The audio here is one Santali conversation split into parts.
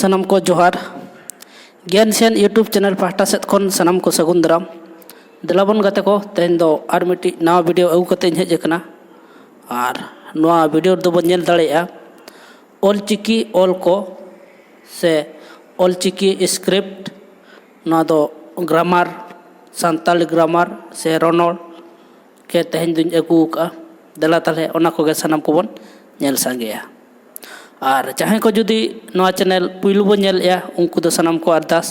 सनम को जोहार ज्ञान सेन यूट्यूब चैनल पाहटा सेद खन सनम को सगुन दाराम देलाबन गाते को तेन दो आर मिट्टी नवा वीडियो अगू कते हेज अकना और नवा वीडियो दो बन नेल दाड़ेया ऑलचिकी ऑल को से ऑलचिकी स्क्रिप्ट नवा दो ग्रामर सांताली ग्रामर से रोनोल के तेहन दुन अगू का देला ताले ओना को गे सनम को बन नेल सांगेया और जहाँ को जुदी नवा चैनल पुलू बो नेलया उनको दो सनम को अरदास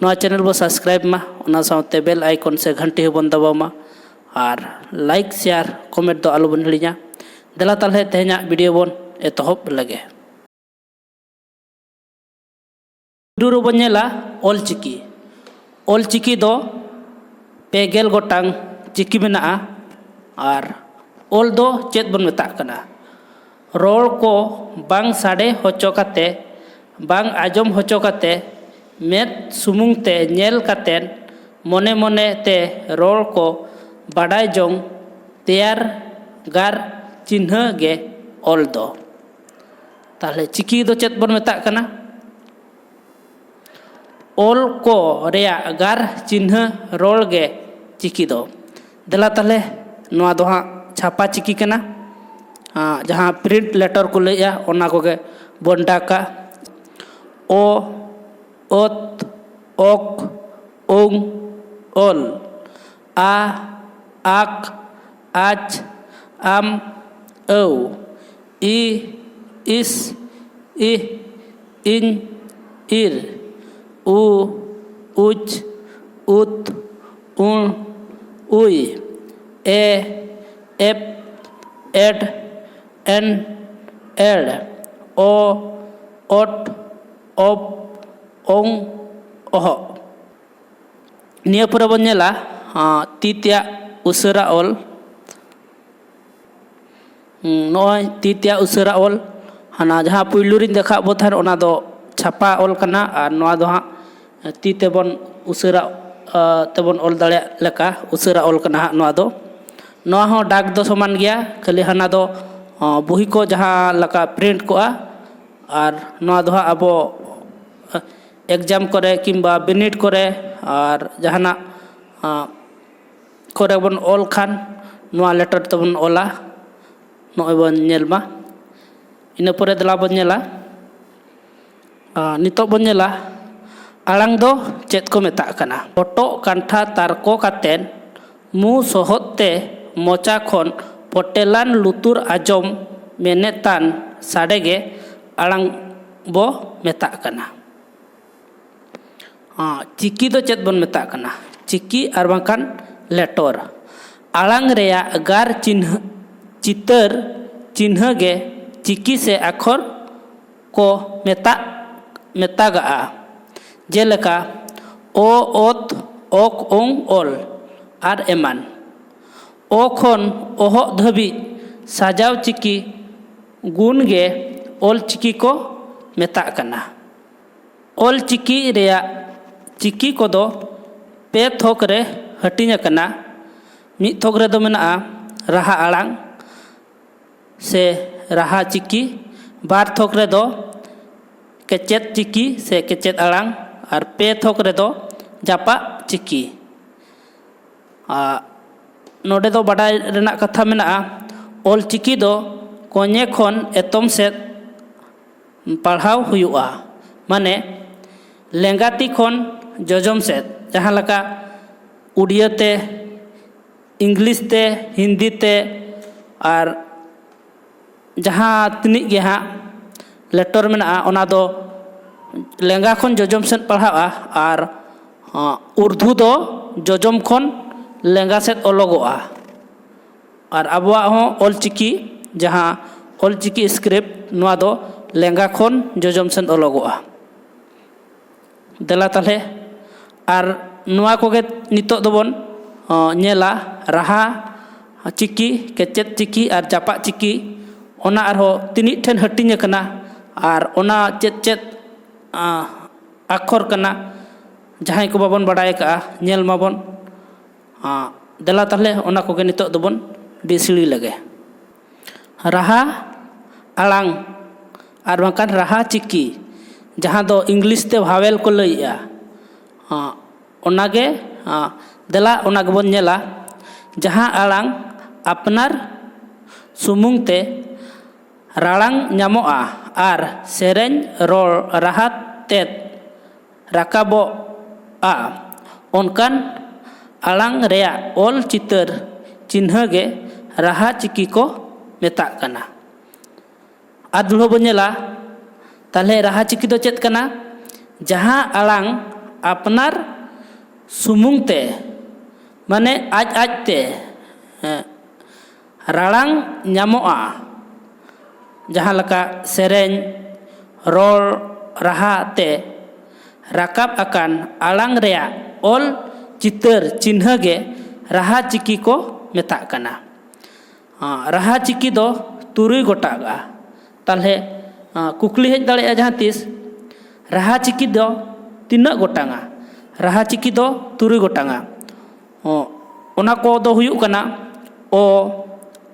नवा चैनल बो सब्सक्राइब मा ओना साथे बेल आइकन से घंटी बन दबाव मा और लाइक शेयर कमेंट दो आलो बन हिड़िया देला ताले तेहना वीडियो बन एतहब लगे वीडियो बन नेला ऑलचिकी दो पेगेल गोटांग चिकी मेना और ऑल दो चेत बन मेता कना रोल को बांग साडे होचो काते बांग आजम होचो काते मेद सुमुंग ते नेल कातेन मोने मोने ते रोल को बाडाय जोंग तैयार गार चिन्ह गे ऑल दो ताले चिकी दो चेत बन मेता कना ऑल को रेया गार चिन्ह रोल गे चिकी दो देला ताले नवा दो हाँ छापा चिकी कना जहाँ प्रिंट लेटर को लैया ओना को गे बंडाका ओ ओत ओक ओंग ओल आ आक आज आम औ ई इस इ इन इर उ उच उत उण उई ए एप एड एन एड ओ ओट ओप ओंग ओह निया पूरा बन नेला तीतिया उसरा ऑल नॉय तीतिया उसरा ऑल हाना जहाँ पुलू रिन देखा बो थान ओना दो छापा ऑल कना और नवा दो हाँ ती तेबन उसरा तेबन ऑल दाड़े लेका उसरा ऑल कना नवा दो नवा हो डाक दो समान गया खाली हाना दो बुही को जहाँ लका प्रिंट को और नवा दो अब एग्जाम करे किंबा बिनिट करे और जहाना करे बन ऑल खान नवा लेटर तबन ऑला नॉय बन नेलमा इना परे दला बन नेला नितो बन नेला आड़ांग दो चेत को मेता कना फोटो कांठा तारको कातेन मु सोहते मोचा खन पटेलान लुतुर आजम मेनेतान साडेगे आड़ांग बो मेता कना चिकी दो चेत बन मेता कना चिकी और बांकान लेटर आड़ांग रेया गार चिन्ह चितर चिन्ह गे चिकी से अक्षर को मेतागा जेलेका ओ ओत ओक ओंग ओल और एमान ओ खन ओह धाबी साजाव चिकी गुण गे ऑल चिकी को मेता कना ऑल चिकी रेया चिकी को दो पे थोक रे हटिंग कना मिद थोक रे दो मेना राहा आड़ांग से राहा चिकी बार थोक रे दो केचेत चिकी से केचेत आड़ांग और पे थोक रे दो जापा चिकी नोडे दो बाडाय रेना कथा मेना ऑल चिकी दो कोने खन एतम से पढ़ाव हुआ माने लेंगाती खन जजम से जहाँ लका उड़िया ते इंग्लिश ते हिंदी ते और जहाँ तनिक गे हाँ लेटर मेना ओना दो लेंगा खन जजम से पढ़ावा और उर्दू दो जजम खन लेंगा से अलगोआ और अबवा हो ऑलचिकी जहाँ ऑलचिकी स्क्रिप्ट नवा दो लेंगा खन जजम से अलगोआ देला ताले और नवा को गे नितो दोबन नेला राहा चिकी केचेत चिकी और जापा चिकी ओना आरो तिनी ठेन हटिंग कना और ओना चेत चेत अक्षर कना जहाँ को बाबन बाडाय का नेल माबन देला ताले ओना को गे नितो दोबन डिसड़ी लगे राहा आड़ांग और बांकान राहा चिकी जहाँ दो इंग्लिश ते भावेल को लइया ओनागे देला ओना गेबोन नेला जहाँ आड़ांग अपनार सुमुंग ते राड़ांग ᱧᱟᱢᱚᱜᱼᱟ आर सेरेñ रोल राहा तेद राकाबोआ ओनकान आड़ांग रेया ओल चितर चिन्ह गे राहा चिकी को मेताग कना। आर दुढ़ो बन नेला ताले राहा चिकी दो चेद कना जहाँ आड़ांग अपनार सुमुंग ते माने आज आज ते राड़ांग ᱧᱟᱢᱚᱜᱼᱟ जहाँ लका सेरेñ रोल राहा ते राकाब अकान आड़ांग रेया ओल चितर चिन्ह गे राहा चिकी को मेताग कना। राहा चिकी दो तुरुई गोटागा ताले कुकली हेज दाड़ेया जहाँ तीस राहा चिकी दो तीना गोटांगा राहा चिकी दो तुरुई गोटांगा ओना को दो हुयुग कना ओ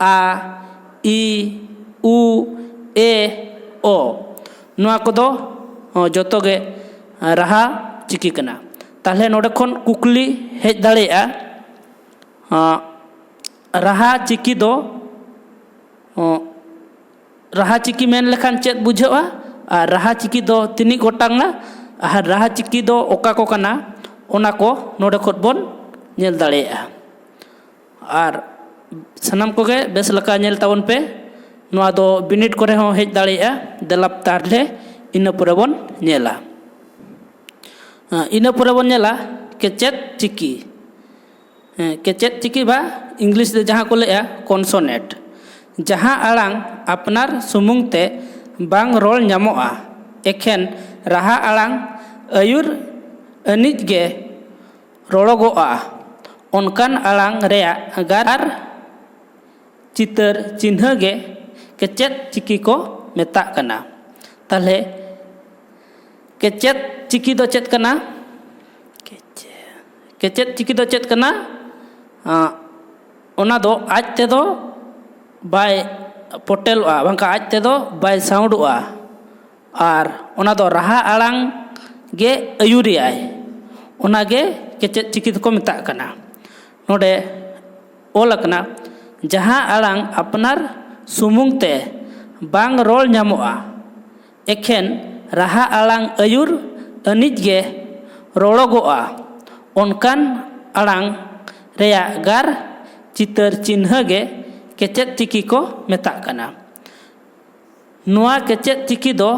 आ ई उ ए ओ नुआ को दो जोतो गे राहा चिकी कना। ताले नोडे खन कुकली हेज दाड़ेया राहा चिकी दो राहा चिकी मेन लेखान चेद बुझावा और राहा चिकी दो तिनी गोटांगा और राहा चिकी दो ओका को कना ओना को नोडे खन बोन नेल दाड़ेया। और सानाम कोगे बेस लका नेल ताबन पे नुआ दो बिनिट करे हो हेज दाड़ेया देलाप तारले इना पुरे बोन नेला। इना पुरे बोन नेला केचेद चिकी केचेद चिकी बा इंग्लिश दे जहाँ को लेया कॉन्सोनेट जहाँ आड़ांग अपनार सुमुंग ते बांग रोल ᱧᱟᱢᱚᱜᱼᱟ एखेन राहा आड़ांग आयुर अनिज गे रोड़ोगोआ ओनकान आड़ांग रेया गार चितर चिन्ह गे केचेद चिकी को मेताग कना। ताले केचेद चिकी दो चेद कना केचेद चिकी दो चेद कना ओना दो आज ते दो बाय पोटेलआ बांका आज ते दो बाय साउंडआ और ओना दो राहा आड़ांग गे आयुरियाय ओना गे केचेद चिकी को मेताग कना। नोडे ओल कना जहाँ आड़ांग अपनार सुमुंग ते बांग रोल ᱧᱟᱢᱚᱜᱼᱟ एखेन राहा आड़ांग आयुर अनिज गे रोड़ोगोआ ओनकान आड़ांग रेया गार चितर चिन्ह गे केचेद चिकी को मेताग कना। नुआ केचेद चिकी दो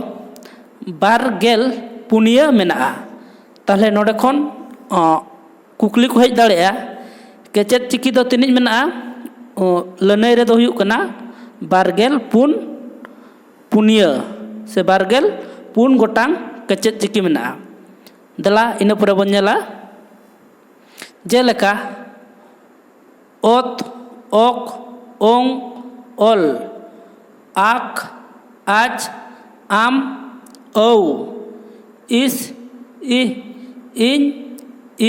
बारगेल पुनिया मेनाआ। ताले नोडे खन कुकली को हेज दाड़ेया केचेद चिकी दो तिनिज मेनाआ लनई रे दो हुयुग कना बारगेल पुन पुनिया से बारगेल पुन गोटांग केचेद चिकी मेनाआ। दला इना पुरे बोन नेला जेलेका ओत ओक ओंग ओल आक आज आम औ इस इ इन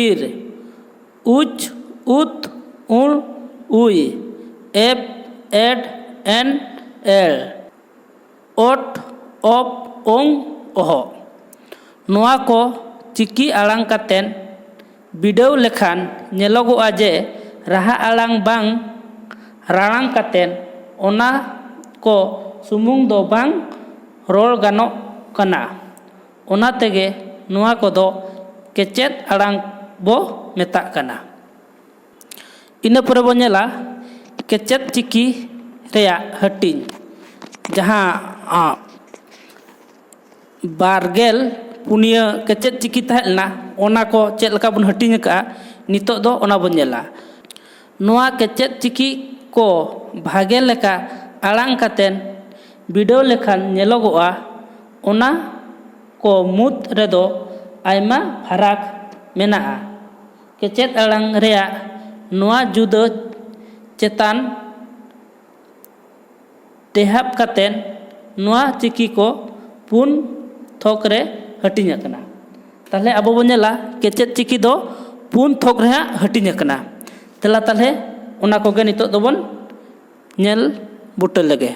इर उच उत उड़ उई एप एड एन एल ओट ओप ओंग ओहो नुआ को चिकी आड़ांग कातेन बिडव लेखान नेलोगोआ जे राहा आड़ांग बांग राड़ांग कातेन ओना को सुमुंग दो बांग रोल गानो कना। ओना तेगे नुआ को दो केचेद आड़ांग बो मेताग कना। इना पुरे बो नेला केचेद चिकी रेया हटिंग जहाँ बारगेल पुनिया केचेद चिकी तहलना ओना को चेद लका बन हटिंग का नितो दो ओना बन नेला। नुआ केचेद चिकी को भागे लेका आड़ांग कातेन बिडव लेखान नेलोगोआ ओना को मुद रेदो आयमा फराक मेनाआ। केचेद आड़ांग रेया नुआ जुदा चेतान तेहाब कातेन नुआ चिकी को पुन थोक रे हटिंग अकना। ताले अब बो नेला केचेद चिकी दो पुन थोक रे हटिंग अकना। तेला ताले ओना कोगे नितो दोबन नेल बुटल लगे।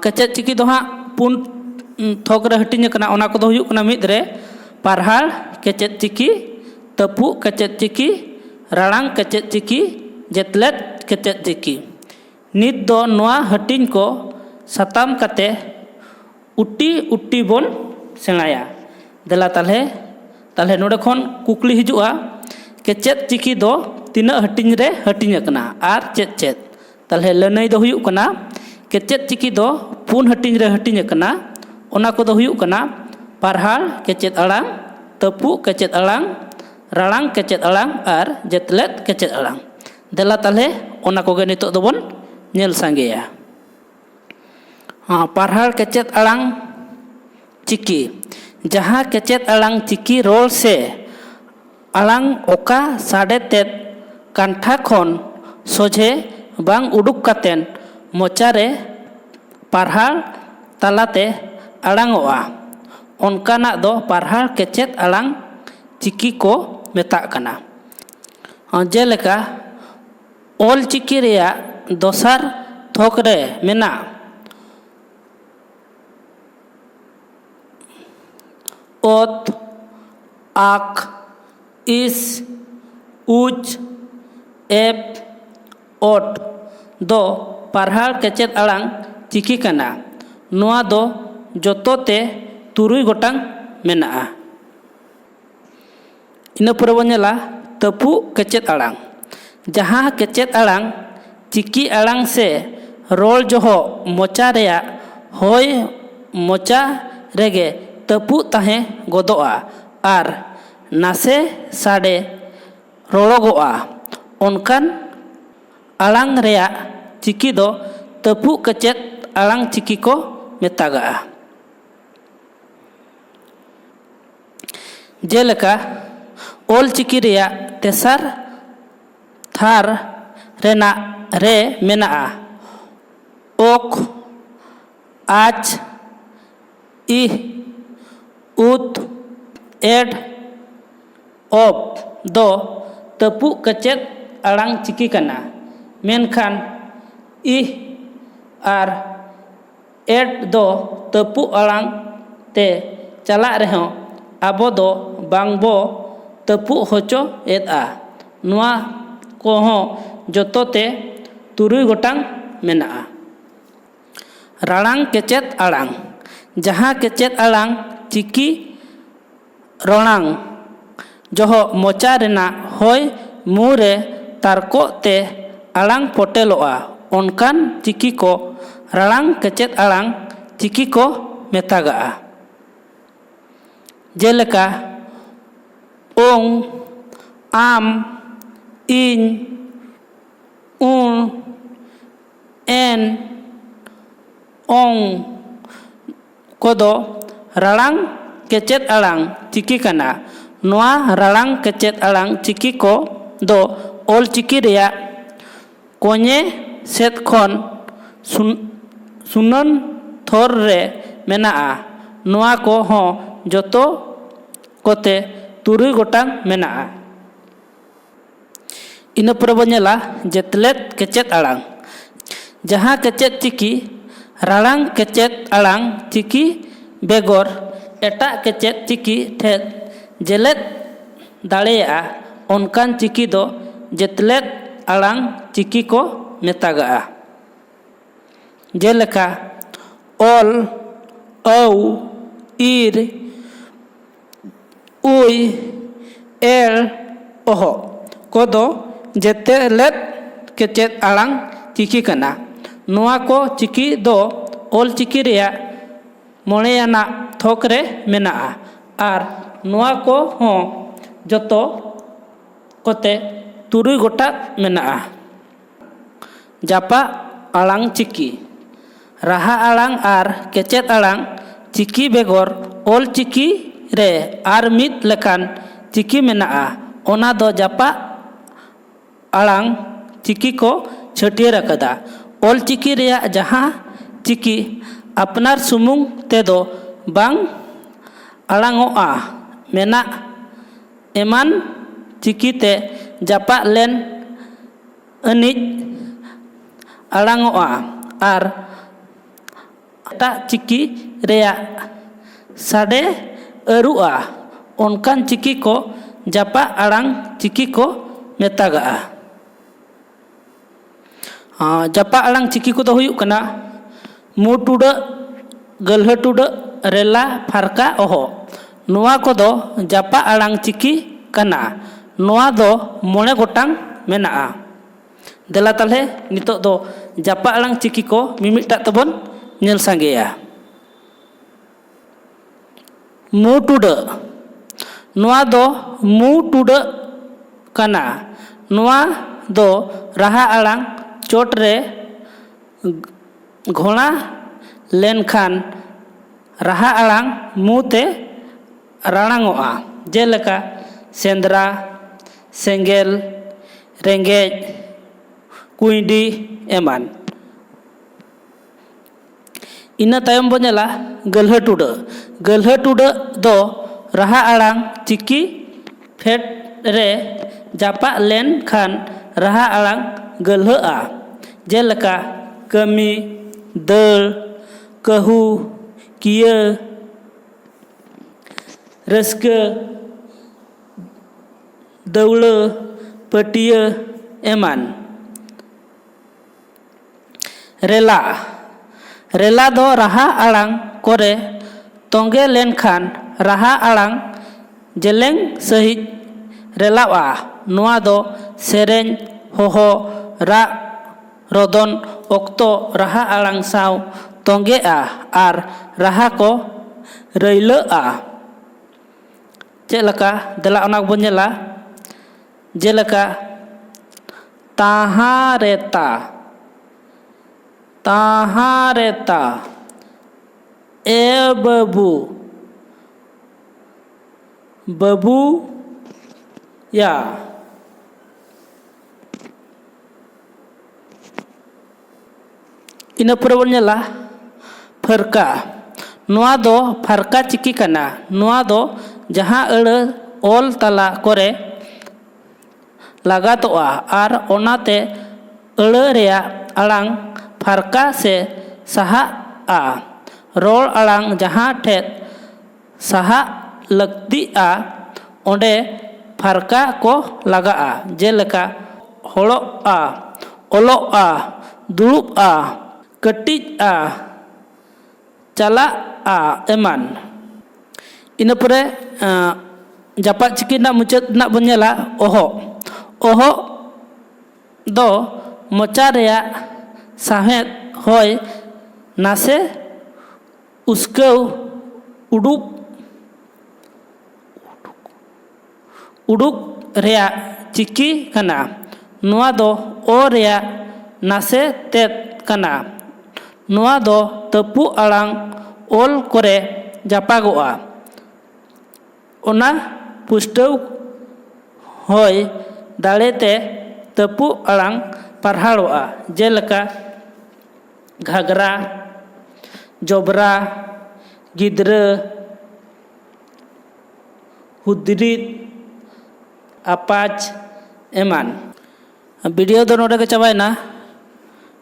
केचेद चिकी दो हाँ पुन थोक रे हटिंग कना ओना को दो हुयुग कना मिद रे पारहाड़ केचेद चिकी तपुक केचेद चिकी राड़ांग केचेद चिकी जेतलेट केचेद चिकी नित दो नोआ हटिंग को सताम कते उट्टी उट्टी बोन सेणाया देला ताले नोडे खन कुकली हिजुआ केचेद चिकी दो तीना हटिंग रे हटिंग कना आर चेद चेद ताले लनई दो हुयुग कना केचेद चिकी दो पुन हटिंग रे हटिंग कना ओना को दो हुयुग कना पारहाड़ केचेद अड़ांग तपुक केचेद अड़ांग राड़ांग केचेद अड़ांग आर जेतलेट केचेद अड़ांग देला ताले ओना कोगे नितो दोबन नेल सांगेया पारहाड़ केचेद अड़ांग चिकी जहाँ केचेद अड़ांग चिकी रोल से अड़ांग ओका साड़े तेद कांठा खन सोझे बांग उडुक कातेन मोचारे पारहाड़ तालाते अड़ांगोआ ओनकाना दो पारहाड़ केचेद अड़ांग चिकी को मेताग कना जेलेका ओल चिकी रेया दोसार थोक रे मेना ओत आक इस उज एप ओट दो पारहाड़ केचेद अड़ांग चिकी कना नोआ दो जोतोते तुरुई गोटांग मेना इना पुरा बन नेला तपुक केचेद अड़ांग जहाँ केचेद अड़ांग चिकी अड़ांग से रोल जोहो मोचा रेया होय मोचा रेगे तपुक ताहे गोदोआ आर नासे साडे रोड़ोगोआ ओनकान अड़ांग रेया चिकी दो तपुक केचेद अड़ांग चिकी को मेतागा जेलेका ओल चिकी रेया तेसार थार रेना रे मेना ओक आज इ उत एड ओप दो तपुक केचेद अड़ांग चिकी कना मेनखान इ आर एड दो तपुक अड़ांग ते चला रहे आबो दो बांगबो तपुक होचो एदा नुआ कोहो जोतोते तुरुई गोटांग मेना राड़ांग केचेद अड़ांग जहाँ केचेद अड़ांग चिकी रोड़ांग जोहो मोचा रेना होय मुरे तारको ते अड़ांग पोटेलोआ ओनकान चिकी को राड़ांग केचेद अड़ांग चिकी को मेतागा जेलेका ओंग आम इन उन एन ओंग कोदो राड़ांग केचेद अड़ांग चिकी कना नोआ राड़ांग केचेद अड़ांग चिकी को दो ओल चिकी रेया कोने सेद खन सुनन थोर रे मेना नोआ को हो जोतो कोते तुरुई गोटांग मेना इना पुरा बन नेला जेतलेट केचेद अड़ांग जहाँ केचेद चिकी राड़ांग केचेद अड़ांग चिकी बेगोर एटा केचेद चिकी ठेद जेलेद दाड़ेया ओनकान चिकी दो जेतलेट अड़ांग चिकी को मेतागा जेलेका ओल औ इर उई एल ओहो कोदो जेतलेट केचेद अड़ांग चिकी कना नोआ को चिकी दो ओल चिकी रेया मोड़ेयाना थोक रे मेना आर नोआ को हो जोतो कोते तुरुई गोटा मेना जापा अड़ांग चिकी राहा अड़ांग आर केचेद अड़ांग चिकी बेगोर ओल चिकी रे आर मिद लेकान चिकी मेना ओना दो जापा अड़ांग चिकी को छटियर अकदा ओल चिकी रेया जहाँ चिकी अपनार सुमुंग तेदो बांग अड़ांगोआ मेना एमान चिकी ते जापा लेन अनिज अड़ांगोआ आर एटा चिकी रेया साडे आरुआ ओनकान चिकी को जापा आड़ांग चिकी को मेतागा। जापा आड़ांग चिकी को हुयुग कना मु टुडा गल्हा टुडा रेला फारका ओहो नोआ को दो जापा आड़ांग चिकी कना। नोआ दो मोणे गोटांग मेनाआ। देला ताले नितो दो जापा आड़ांग चिकी को मिमिटा तबन नेल सांगेया। मु टुडा नोआ दो मु टुडा कना। नोआ दो राहा आड़ांग चोट रे घोड़ा लेनखान राहा आड़ांग मुते राणांगोआ। जेलेका सेंद्रा सेंगेल रेंगेज कुइडी एमान। इना तायम बनेला गल्हा टुडा। गल्हा टुडा दो राहा आड़ांग चिकी फेट रे जापा लेन खान राहा आड़ांग गल्हा। जेलेका कमी दल कहू किया रस्के दौड़ पटिया एमान। रेला रेला दो राहा आड़ांग कोरे तोंगे लेनखान राहा आड़ांग जेलेंग सहित रेलावा। नोआ दो सेरेñ होहो रा रोदन ओक्तो राहा आड़ांग साव तोंगेआ आर राहा को रैलआ। चेलका देला ओना बन नेला जेलेका ताहारेता ताहारेता ए बाबू बाबू या। इना पुरे बन नेला फरका। नोआ दो फरका चिकी कना। नोआ दो जहाँ अड़ ओल तला कोरे लगातोआ आर ओनाते अड़ रेया आड़ांग फरका से सहाआ। रोल आड़ांग जहाँ ठेत सहा लगतीआ ओंडे फरका को लगाआ। जेलेका होड़ोआ ओलोआ दुड़ुबआ कटिजआ चलाआ एमान। इना पुरे जापा चिकी ना मुचाद ना बन नेला ओहो। ओहो दो मोचा रेया साहेद होय नासे उसको उडुक रेया चिकी कना। नोआ दो ओ रेया नासे तेत कना। नोआ दो तपु आड़ांग ओल कोरे जापागोआ। ओना पुष्टव होय दाड़ेते तपु आड़ांग पारहाड़ोआ। जेलेका घाघरा जोबरा गिद्रा हुद्रित आपाच एमान। वीडियो दो नोडे के चाबायना।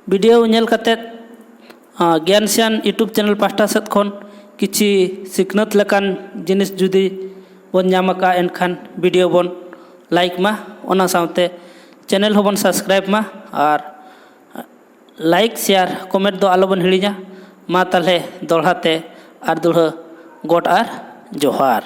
वीडियो नेल कतेत ज्ञानसियान यूट्यूब चैनल पास्टा सेद खन किछि सिखनत लेकान जिनिस जुदी बन नामका एनखान वीडियो बन लाइक मा ओना सावते चैनल होबन सब्सक्राइब मा और लाइक शेयर कमेंट दो आलोबन हिड़िया। मा ताले दोड़ाते आर दुढ़ा गोट आर जोहार।